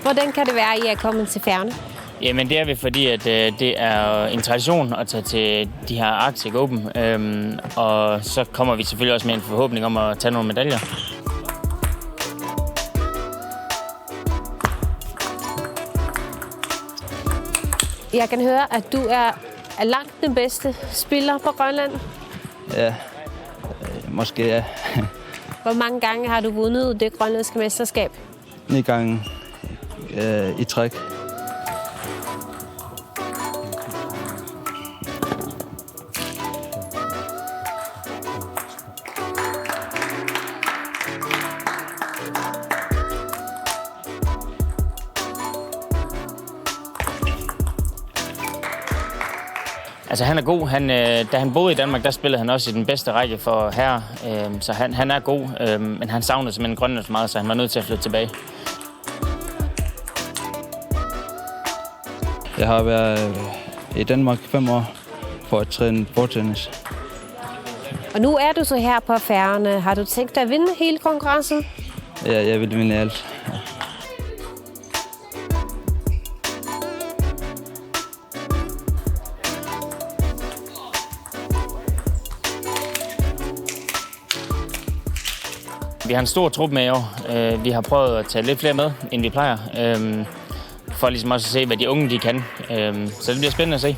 Hvordan kan det være, at I er kommet til Færøerne? Jamen det er vi, fordi at, det er en tradition at tage til de her Arctic Open. Og så kommer vi selvfølgelig også med en forhåbning om at tage nogle medaljer. Jeg kan høre, at du er langt den bedste spiller på Grønland. Ja, måske ja. Hvor mange gange har du vundet det grønlandske mesterskab? 9 gange i træk. Altså han er god. Da han boede i Danmark, der spillede han også i den bedste række for herrer. Så han er god, men han savnede simpelthen Grønland for meget, så han var nødt til at flytte tilbage. Jeg har været i Danmark 5 år for at træne bordtennis. Og nu er du så her på Færøerne. Har du tænkt dig at vinde hele konkurrencen? Ja, jeg vil vinde alt. Ja. Vi har en stor trup med i år. Vi har prøvet at tage lidt flere med, end vi plejer. For ligesom også at se, hvad de unge de kan. Så det bliver spændende at se.